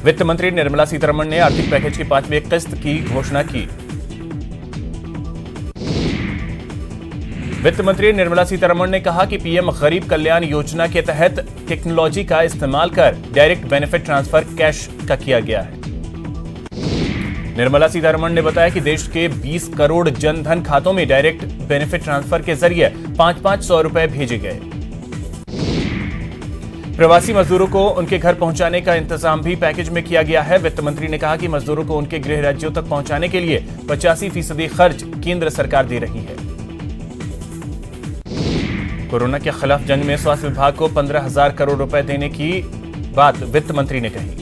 वित्त मंत्री निर्मला सीतारमण ने आर्थिक पैकेज की 5वीं किस्त की घोषणा की। वित्त मंत्री निर्मला सीतारमण ने कहा कि पीएम गरीब कल्याण योजना के तहत टेक्नोलॉजी का इस्तेमाल कर डायरेक्ट बेनिफिट ट्रांसफर कैश का किया गया है। निर्मला सीतारमण ने बताया कि देश के 20 करोड़ जन धन खातों में डायरेक्ट बेनिफिट ट्रांसफर के जरिए 500 रुपए भेजे गए। प्रवासी मजदूरों को उनके घर पहुंचाने का इंतजाम भी पैकेज में किया गया है। वित्त मंत्री ने कहा कि मजदूरों को उनके गृह राज्यों तक पहुंचाने के लिए 85% खर्च केंद्र सरकार दे रही है। कोरोना के खिलाफ जंग में स्वास्थ्य विभाग को 15,000 करोड़ रुपए देने की बात वित्त मंत्री ने कही।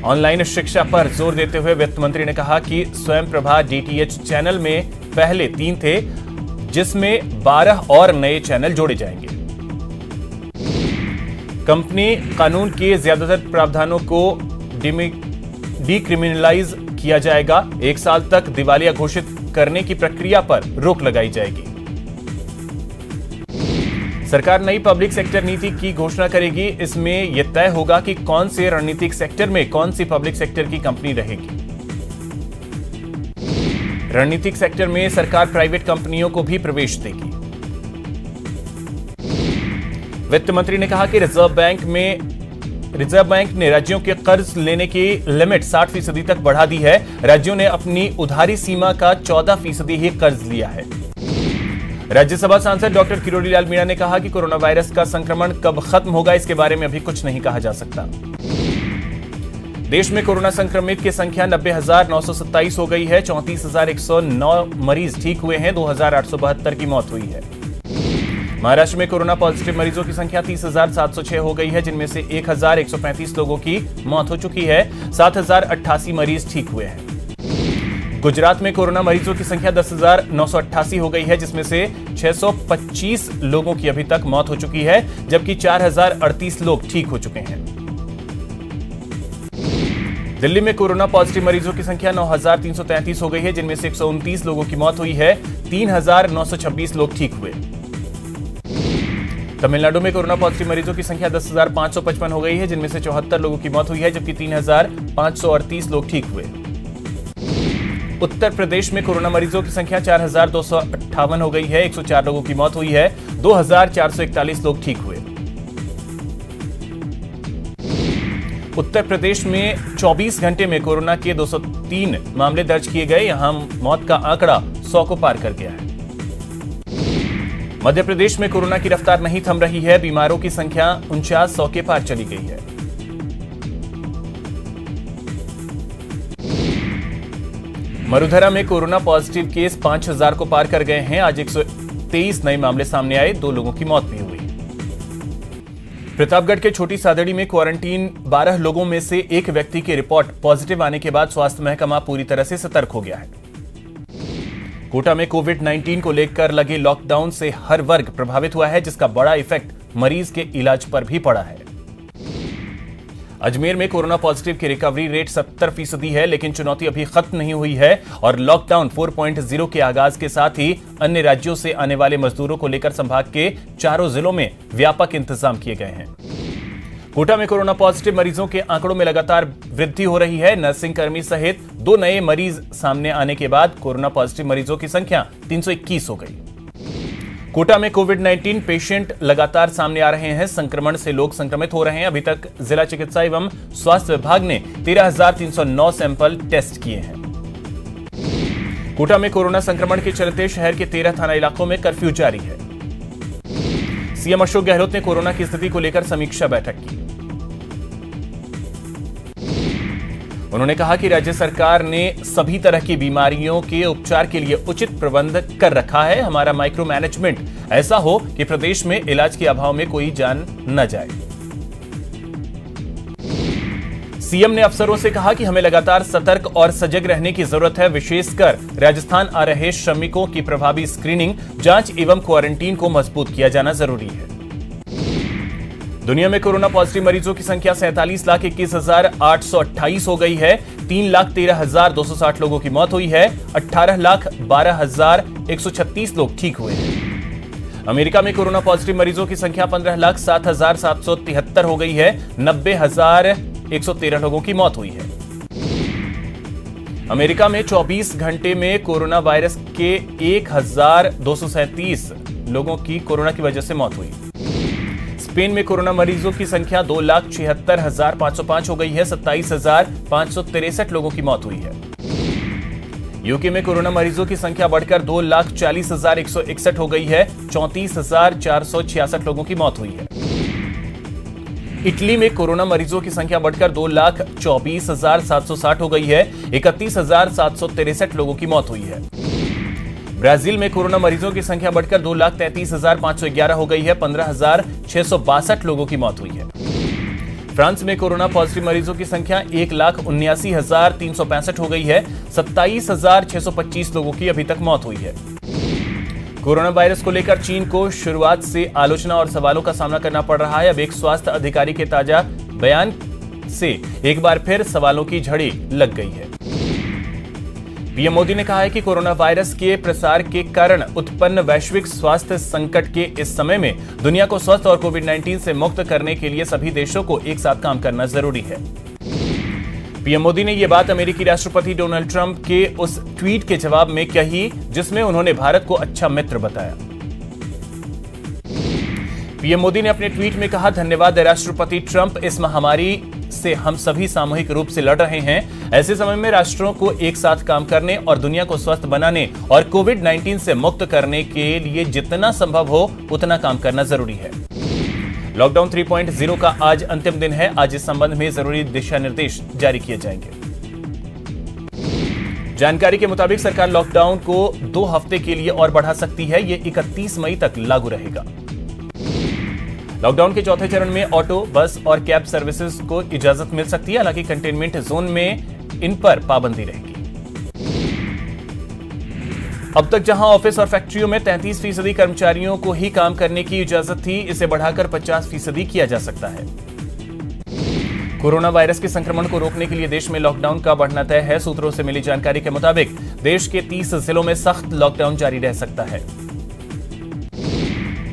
ऑनलाइन शिक्षा पर जोर देते हुए वित्त मंत्री ने कहा कि स्वयं प्रभा डीटीएच चैनल में पहले 3 थे, जिसमें 12 और नए चैनल जोड़े जाएंगे। कंपनी कानून के ज्यादातर प्रावधानों को डिक्रिमिनलाइज किया जाएगा। 1 साल तक दिवालिया घोषित करने की प्रक्रिया पर रोक लगाई जाएगी। सरकार नई पब्लिक सेक्टर नीति की घोषणा करेगी। इसमें यह तय होगा कि कौन से रणनीतिक सेक्टर में कौन सी पब्लिक सेक्टर की कंपनी रहेगी। रणनीतिक सेक्टर में सरकार प्राइवेट कंपनियों को भी प्रवेश देगी। वित्त मंत्री ने कहा कि रिजर्व बैंक ने राज्यों के कर्ज लेने की लिमिट 60% तक बढ़ा दी है। राज्यों ने अपनी उधारी सीमा का 14% ही कर्ज लिया है। राज्यसभा सांसद डॉक्टर किरोड़ी लाल मीणा ने कहा कि कोरोना वायरस का संक्रमण कब खत्म होगा, इसके बारे में अभी कुछ नहीं कहा जा सकता। देश में कोरोना संक्रमित की संख्या 90,927 हो गई है। 34,109 मरीज ठीक हुए हैं। 2,872 की मौत हुई है। महाराष्ट्र में कोरोना पॉजिटिव मरीजों की संख्या 30,706 हो गई है, जिनमें से 1,135 लोगों की मौत हो चुकी है। 7,088 मरीज ठीक हुए हैं। गुजरात में कोरोना मरीजों की संख्या 10,988 हो गई है, जिसमें से 625 लोगों की अभी तक मौत हो चुकी है, जबकि 4,038 लोग ठीक हो चुके हैं। दिल्ली में कोरोना पॉजिटिव मरीजों की संख्या 9,333 हो गई है, जिनमें से 129 लोगों की मौत हुई है। 3,926 लोग ठीक हुए। तमिलनाडु में कोरोना पॉजिटिव मरीजों की संख्या 10,555 हो गई है, जिनमें से 74 लोगों की मौत हुई है, जबकि 3,538 लोग ठीक हुए। उत्तर प्रदेश में कोरोना मरीजों की संख्या 4,258 हो गई है। 104 लोगों की मौत हुई है। 2,441 लोग ठीक हुए। उत्तर प्रदेश में 24 घंटे में कोरोना के 203 मामले दर्ज किए गए। यहां मौत का आंकड़ा 100 को पार कर गया है। मध्य प्रदेश में कोरोना की रफ्तार नहीं थम रही है। बीमारों की संख्या 4900 के पार चली गई है। मरुधरा में कोरोना पॉजिटिव केस 5,000 को पार कर गए हैं। आज 123 नए मामले सामने आए। 2 लोगों की मौत भी हुई। प्रतापगढ़ के छोटी सादड़ी में क्वारंटीन 12 लोगों में से एक व्यक्ति की रिपोर्ट पॉजिटिव आने के बाद स्वास्थ्य महकमा पूरी तरह से सतर्क हो गया है। कोटा में कोविड-19 को लेकर लगे लॉकडाउन से हर वर्ग प्रभावित हुआ है, जिसका बड़ा इफेक्ट मरीज के इलाज पर भी पड़ा है। अजमेर में कोरोना पॉजिटिव की रिकवरी रेट 70% है, लेकिन चुनौती अभी खत्म नहीं हुई है और लॉकडाउन 4.0 के आगाज के साथ ही अन्य राज्यों से आने वाले मजदूरों को लेकर संभाग के 4 जिलों में व्यापक इंतजाम किए गए हैं। कोटा में कोरोना पॉजिटिव मरीजों के आंकड़ों में लगातार वृद्धि हो रही है। नर्सिंग कर्मी सहित 2 नए मरीज सामने आने के बाद कोरोना पॉजिटिव मरीजों की संख्या 321 हो गई। कोटा में कोविड-19 पेशेंट लगातार सामने आ रहे हैं। संक्रमण से लोग संक्रमित हो रहे हैं। अभी तक जिला चिकित्सा एवं स्वास्थ्य विभाग ने 13,309 सैंपल टेस्ट किए हैं। कोटा में कोरोना संक्रमण के चलते शहर के 13 थाना इलाकों में कर्फ्यू जारी है। सीएम अशोक गहलोत ने कोरोना की स्थिति को लेकर समीक्षा बैठक की। उन्होंने कहा कि राज्य सरकार ने सभी तरह की बीमारियों के उपचार के लिए उचित प्रबंध कर रखा है। हमारा माइक्रो मैनेजमेंट ऐसा हो कि प्रदेश में इलाज के अभाव में कोई जान न जाए। सीएम ने अफसरों से कहा कि हमें लगातार सतर्क और सजग रहने की जरूरत है। विशेषकर राजस्थान आ रहे श्रमिकों की प्रभावी स्क्रीनिंग, जांच एवं क्वारंटीन को मजबूत किया जाना जरूरी है। दुनिया में कोरोना पॉजिटिव मरीजों की संख्या 47,21,828 हो गई है। 3,13,260 लोगों की मौत हुई है। 18,12,136 लोग ठीक हुए हैं। अमेरिका में कोरोना पॉजिटिव मरीजों की संख्या 15,07,773 हो गई है। 90,113 लोगों की मौत हुई है। अमेरिका में 24 घंटे में कोरोना वायरस के 1,237 लोगों की कोरोना की वजह से मौत हुई। स्पेन में कोरोना मरीजों की संख्या 2,76,505 हो गई है। 27,563 लोगों की मौत हुई है। यूके में कोरोना मरीजों की संख्या बढ़कर 2,40,161 हो गई है। 34,466 लोगों की मौत हुई है। इटली में कोरोना मरीजों की संख्या बढ़कर 2,24,760 हो गई है। 31,763 लोगों की मौत हुई है। ब्राजील में कोरोना मरीजों की संख्या बढ़कर 2,33,511 हो गई है। 15,662 लोगों की मौत हुई है। फ्रांस में कोरोना पॉजिटिव मरीजों की संख्या 1,79,365 हो गई है। 27,625 लोगों की अभी तक मौत हुई है। कोरोना वायरस को लेकर चीन को शुरुआत से आलोचना और सवालों का सामना करना पड़ रहा है। अब एक स्वास्थ्य अधिकारी के ताजा बयान से एक बार फिर सवालों की झड़ी लग गई है। पीएम मोदी ने कहा है कि कोरोना वायरस के प्रसार के कारण उत्पन्न वैश्विक स्वास्थ्य संकट के इस समय में दुनिया को स्वस्थ और कोविड-19 से मुक्त करने के लिए सभी देशों को एक साथ काम करना जरूरी है। पीएम मोदी ने यह बात अमेरिकी राष्ट्रपति डोनाल्ड ट्रंप के उस ट्वीट के जवाब में कही जिसमें उन्होंने भारत को अच्छा मित्र बताया। पीएम मोदी ने अपने ट्वीट में कहा, धन्यवाद राष्ट्रपति ट्रंप, इस महामारी से हम सभी सामूहिक रूप से लड़ रहे हैं। ऐसे समय में राष्ट्रों को एक साथ काम करने और दुनिया को स्वस्थ बनाने और कोविड-19 से मुक्त करने के लिए जितना संभव हो उतना काम करना जरूरी है। लॉकडाउन 3.0 का आज अंतिम दिन है। आज इस संबंध में जरूरी दिशा निर्देश जारी किए जाएंगे। जानकारी के मुताबिक सरकार लॉकडाउन को 2 हफ्ते के लिए और बढ़ा सकती है। यह 31 मई तक लागू रहेगा। लॉकडाउन के चौथे चरण में ऑटो, बस और कैब सर्विसेज को इजाजत मिल सकती है। हालांकि कंटेनमेंट जोन में इन पर पाबंदी रहेगी। अब तक जहां ऑफिस और फैक्ट्रियों में 33% कर्मचारियों को ही काम करने की इजाजत थी, इसे बढ़ाकर 50% किया जा सकता है। कोरोना वायरस के संक्रमण को रोकने के लिए देश में लॉकडाउन का बढ़ना तय है। सूत्रों से मिली जानकारी के मुताबिक देश के 30 जिलों में सख्त लॉकडाउन जारी रह सकता है।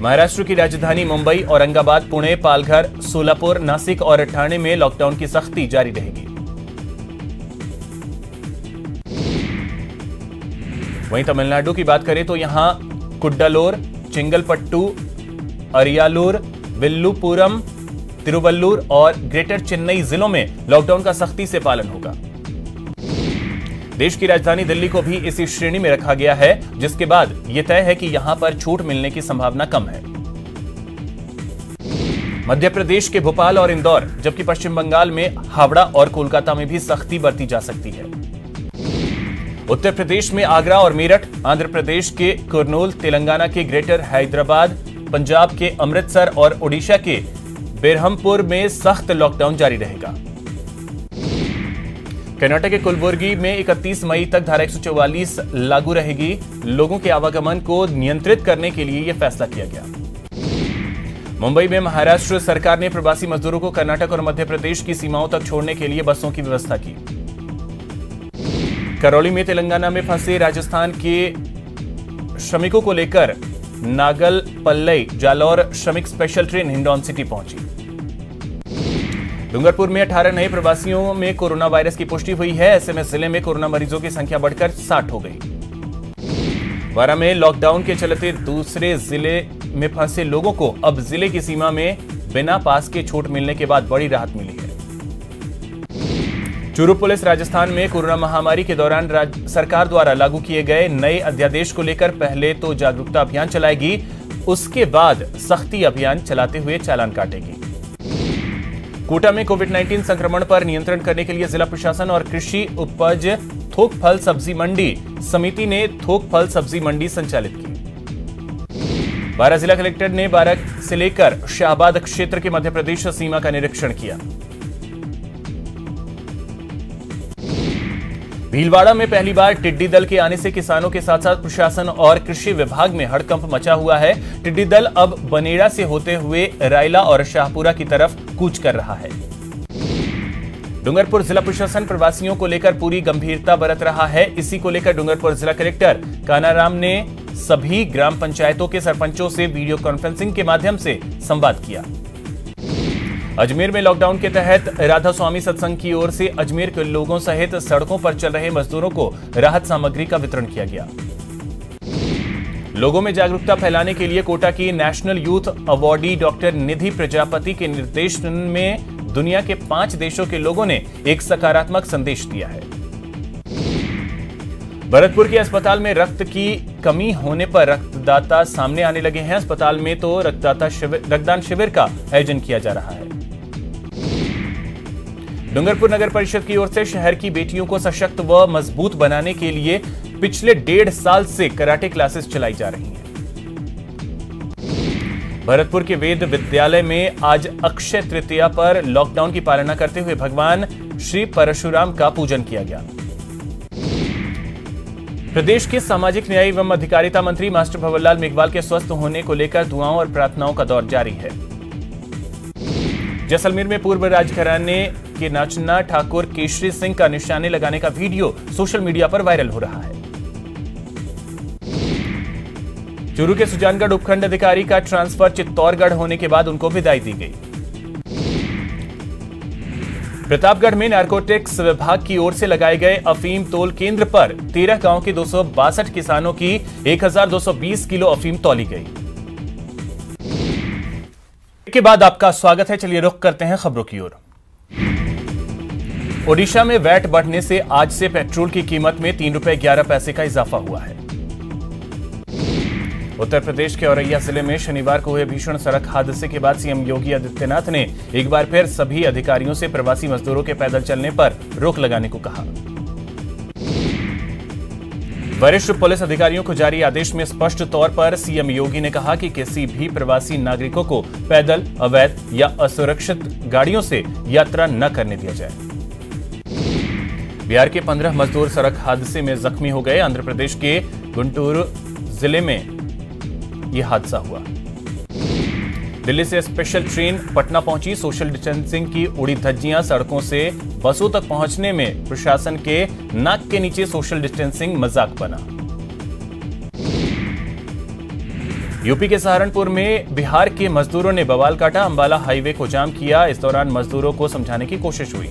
महाराष्ट्र की राजधानी मुंबई, औरंगाबाद, पुणे, पालघर, सोलापुर, नासिक और ठाणे में लॉकडाउन की सख्ती जारी रहेगी। वहीं तमिलनाडु की बात करें तो यहां कुड्डालोर, चिंगलपट्टू, अरियालूर, विल्लुपुरम, तिरुवल्लुर और ग्रेटर चेन्नई जिलों में लॉकडाउन का सख्ती से पालन होगा। देश की राजधानी दिल्ली को भी इसी श्रेणी में रखा गया है, जिसके बाद यह तय है कि यहां पर छूट मिलने की संभावना कम है। मध्य प्रदेश के भोपाल और इंदौर, जबकि पश्चिम बंगाल में हावड़ा और कोलकाता में भी सख्ती बरती जा सकती है। उत्तर प्रदेश में आगरा और मेरठ, आंध्र प्रदेश के कुर्नूल, तेलंगाना के ग्रेटर हैदराबाद, पंजाब के अमृतसर और ओडिशा के बेरहमपुर में सख्त लॉकडाउन जारी रहेगा। कर्नाटक के कुलबुर्गी में 31 मई तक धारा 144 लागू रहेगी। लोगों के आवागमन को नियंत्रित करने के लिए यह फैसला किया गया। मुंबई में महाराष्ट्र सरकार ने प्रवासी मजदूरों को कर्नाटक और मध्य प्रदेश की सीमाओं तक छोड़ने के लिए बसों की व्यवस्था की। करौली में तेलंगाना में फंसे राजस्थान के श्रमिकों को लेकर नागलपल्लई जालौर श्रमिक स्पेशल ट्रेन हिंडौन सिटी पहुंची। डूंगरपुर में 18 नए प्रवासियों में कोरोना वायरस की पुष्टि हुई है। ऐसे में जिले में कोरोना मरीजों की संख्या बढ़कर 60 हो गई। बारां में लॉकडाउन के चलते दूसरे जिले में फंसे लोगों को अब जिले की सीमा में बिना पास के छूट मिलने के बाद बड़ी राहत मिली है। चूरू पुलिस राजस्थान में कोरोना महामारी के दौरान सरकार द्वारा लागू किए गए नए अध्यादेश को लेकर पहले तो जागरूकता अभियान चलाएगी, उसके बाद सख्ती अभियान चलाते हुए चालान काटेगी। कोटा में कोविड-19 संक्रमण पर नियंत्रण करने के लिए जिला प्रशासन और कृषि उपज थोक फल सब्जी मंडी समिति ने थोक फल सब्जी मंडी संचालित की। बारां जिला कलेक्टर ने बारां से लेकर शाहबाद क्षेत्र के मध्य प्रदेश सीमा का निरीक्षण किया। भीलवाड़ा में पहली बार टिड्डी दल के आने से किसानों के साथ साथ प्रशासन और कृषि विभाग में हड़कंप मचा हुआ है। टिड्डी दल अब बनेड़ा से होते हुए रायला और शाहपुरा की तरफ कूच कर रहा है। डूंगरपुर जिला प्रशासन प्रवासियों को लेकर पूरी गंभीरता बरत रहा है। इसी को लेकर डूंगरपुर जिला कलेक्टर कानाराम ने सभी ग्राम पंचायतों के सरपंचों से वीडियो कॉन्फ्रेंसिंग के माध्यम से संवाद किया। अजमेर में लॉकडाउन के तहत राधा स्वामी सत्संग की ओर से अजमेर के लोगों सहित सड़कों पर चल रहे मजदूरों को राहत सामग्री का वितरण किया गया। लोगों में जागरूकता फैलाने के लिए कोटा की नेशनल यूथ अवार्डी डॉक्टर निधि प्रजापति के निर्देशन में दुनिया के 5 देशों के लोगों ने एक सकारात्मक संदेश दिया है। भरतपुर के अस्पताल में रक्त की कमी होने पर रक्तदाता सामने आने लगे हैं। अस्पताल में तो रक्तदान शिविर का आयोजन किया जा रहा है। डूंगरपुर नगर परिषद की ओर से शहर की बेटियों को सशक्त व मजबूत बनाने के लिए पिछले 1.5 साल से कराटे क्लासेस चलाई जा रही हैं। भरतपुर के वेद विद्यालय में आज अक्षय तृतीया पर लॉकडाउन की पालना करते हुए भगवान श्री परशुराम का पूजन किया गया। प्रदेश के सामाजिक न्याय एवं अधिकारिता मंत्री मास्टर भंवरलाल मेघवाल के स्वस्थ होने को लेकर दुआओं और प्रार्थनाओं का दौर जारी है। जैसलमेर में पूर्व राजघराने के नाचना ठाकुर केशरी सिंह का निशाने लगाने का वीडियो सोशल मीडिया पर वायरल हो रहा है। चूरू के सुजानगढ़ उपखंड अधिकारी का ट्रांसफर चित्तौड़गढ़ होने के बाद उनको विदाई दी गई। प्रतापगढ़ में नारकोटिक्स विभाग की ओर से लगाए गए अफीम तोल केंद्र पर 13 गांव के 262 किसानों की 1220 किलो अफीम तौली गई। के बाद आपका स्वागत है। चलिए रुख करते हैं खबरों की ओर। ओडिशा में वैट बढ़ने से आज से पेट्रोल की कीमत में 3 रुपए 11 पैसे का इजाफा हुआ है। उत्तर प्रदेश के औरैया जिले में शनिवार को हुए भीषण सड़क हादसे के बाद सीएम योगी आदित्यनाथ ने एक बार फिर सभी अधिकारियों से प्रवासी मजदूरों के पैदल चलने पर रोक लगाने को कहा। वरिष्ठ पुलिस अधिकारियों को जारी आदेश में स्पष्ट तौर पर सीएम योगी ने कहा कि किसी भी प्रवासी नागरिकों को पैदल, अवैध या असुरक्षित गाड़ियों से यात्रा न करने दिया जाए। बिहार के 15 मजदूर सड़क हादसे में जख्मी हो गए। आंध्र प्रदेश के गुंटूर जिले में यह हादसा हुआ। दिल्ली से स्पेशल ट्रेन पटना पहुंची। सोशल डिस्टेंसिंग की उड़ी धज्जियां। सड़कों से बसों तक पहुंचने में प्रशासन के नाक के नीचे सोशल डिस्टेंसिंग मजाक बना। यूपी के सहारनपुर में बिहार के मजदूरों ने बवाल काटा। अंबाला हाईवे को जाम किया। इस दौरान मजदूरों को समझाने की कोशिश हुई।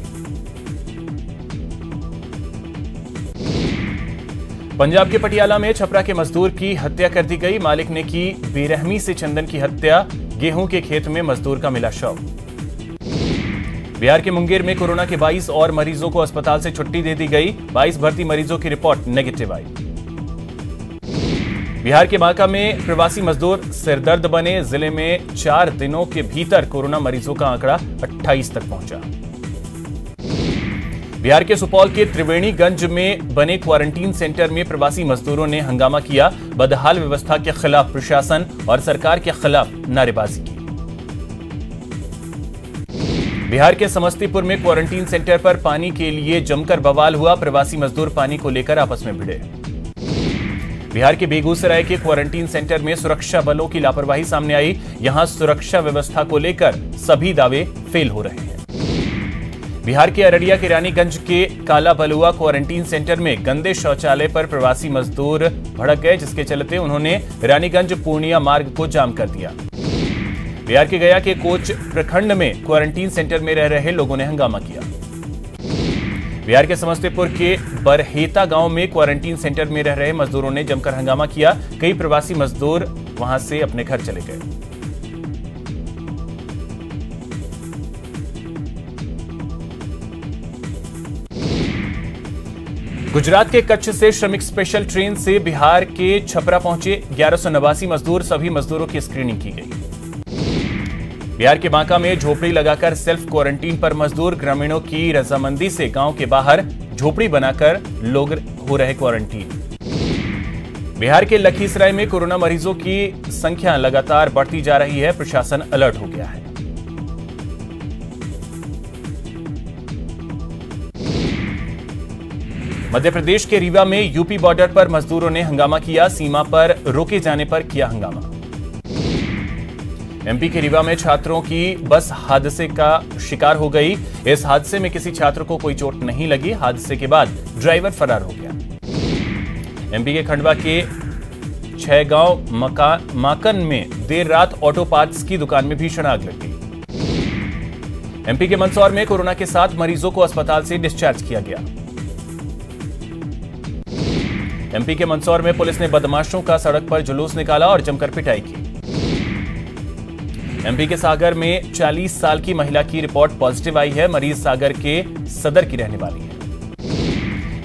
पंजाब के पटियाला में छपरा के मजदूर की हत्या कर दी गई। मालिक ने की बेरहमी से चंदन की हत्या। गेहूं के खेत में मजदूर का मिला शव। बिहार के मुंगेर में कोरोना के 22 और मरीजों को अस्पताल से छुट्टी दे दी गई। 22 भर्ती मरीजों की रिपोर्ट नेगेटिव आई। बिहार के बांका में प्रवासी मजदूर सिरदर्द बने। जिले में 4 दिनों के भीतर कोरोना मरीजों का आंकड़ा 28 तक पहुंचा। बिहार के सुपौल के त्रिवेणीगंज में बने क्वारंटीन सेंटर में प्रवासी मजदूरों ने हंगामा किया। बदहाल व्यवस्था के खिलाफ प्रशासन और सरकार के खिलाफ नारेबाजी की। बिहार के समस्तीपुर में क्वारंटीन सेंटर पर पानी के लिए जमकर बवाल हुआ। प्रवासी मजदूर पानी को लेकर आपस में भिड़े। बिहार के बेगूसराय के क्वारंटीन सेंटर में सुरक्षा बलों की लापरवाही सामने आई। यहां सुरक्षा व्यवस्था को लेकर सभी दावे फेल हो रहे हैं। बिहार के अररिया के रानीगंज के काला बलुआ क्वारंटीन सेंटर में गंदे शौचालय पर प्रवासी मजदूर भड़क गए, जिसके चलते उन्होंने रानीगंज पूर्णिया मार्ग को जाम कर दिया। बिहार के गया के कोच प्रखंड में क्वारंटीन सेंटर में रह रहे लोगों ने हंगामा किया। बिहार के समस्तीपुर के बरहेता गांव में क्वारंटीन सेंटर में रह रहे मजदूरों ने जमकर हंगामा किया। कई प्रवासी मजदूर वहां से अपने घर चले गए। गुजरात के कच्छ से श्रमिक स्पेशल ट्रेन से बिहार के छपरा पहुंचे 1189 मजदूर। सभी मजदूरों की स्क्रीनिंग की गई। बिहार के बांका में झोपड़ी लगाकर सेल्फ क्वारंटीन पर मजदूर। ग्रामीणों की रजामंदी से गांव के बाहर झोपड़ी बनाकर लोग हो रहे क्वारंटीन। बिहार के लखीसराय में कोरोना मरीजों की संख्या लगातार बढ़ती जा रही है। प्रशासन अलर्ट हो गया है। मध्य प्रदेश के रीवा में यूपी बॉर्डर पर मजदूरों ने हंगामा किया। सीमा पर रोके जाने पर किया हंगामा। एमपी के रीवा में छात्रों की बस हादसे का शिकार हो गई। इस हादसे में किसी छात्र को कोई चोट नहीं लगी। हादसे के बाद ड्राइवर फरार हो गया। एमपी के खंडवा के छैगांव माकन में देर रात ऑटो पार्ट्स की दुकान में भीषण आग लग गई। एमपी के मंदसौर में कोरोना के 7 मरीजों को अस्पताल से डिस्चार्ज किया गया। एमपी के मंदसौर में पुलिस ने बदमाशों का सड़क पर जुलूस निकाला और जमकर पिटाई की। एमपी के सागर में 40 साल की महिला की रिपोर्ट पॉजिटिव आई है। मरीज सागर के सदर की रहने वाली है।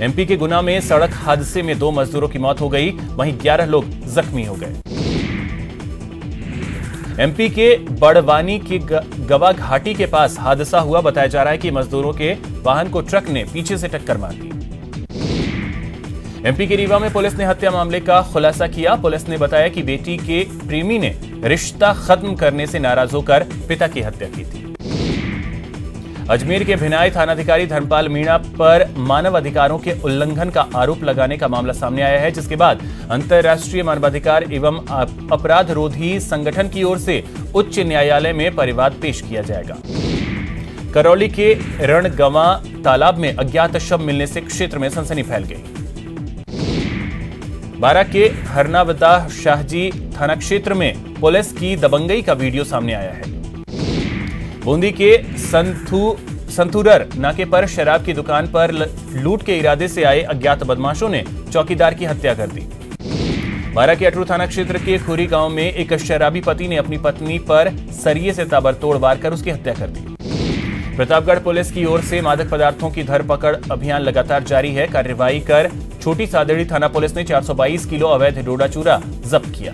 एमपी के गुना में सड़क हादसे में 2 मजदूरों की मौत हो गई, वहीं 11 लोग जख्मी हो गए। एमपी के बड़वानी के गवा घाटी के पास हादसा हुआ। बताया जा रहा है कि मजदूरों के वाहन को ट्रक ने पीछे से टक्कर मार दी। एमपी के रीवा में पुलिस ने हत्या मामले का खुलासा किया। पुलिस ने बताया कि बेटी के प्रेमी ने रिश्ता खत्म करने से नाराज होकर पिता की हत्या की थी। अजमेर के भिनाई थानाधिकारी धर्मपाल मीणा पर मानव अधिकारों के उल्लंघन का आरोप लगाने का मामला सामने आया है, जिसके बाद अंतर्राष्ट्रीय मानवाधिकार एवं अपराध रोधी संगठन की ओर से उच्च न्यायालय में परिवाद पेश किया जाएगा। करौली के रणगवा तालाब में अज्ञात शव मिलने से क्षेत्र में सनसनी फैल गई। बारां के हरनावदा शाहजी थाना क्षेत्र में पुलिस की दबंगई का वीडियो सामने आया है। बूंदी के संथूरर नाके पर शराब की दुकान पर लूट के इरादे से आए अज्ञात बदमाशों ने चौकीदार की हत्या कर दी। बारां के अटरू थाना क्षेत्र के खुरी गांव में एक शराबी पति ने अपनी पत्नी पर सरिये से ताबड़तोड़ वार कर उसकी हत्या कर दी। प्रतापगढ़ पुलिस की ओर से मादक पदार्थों की धरपकड़ अभियान लगातार जारी है। कार्रवाई कर छोटी सादड़ी थाना पुलिस ने 422 किलो अवैध डोडा चूरा जब्त किया।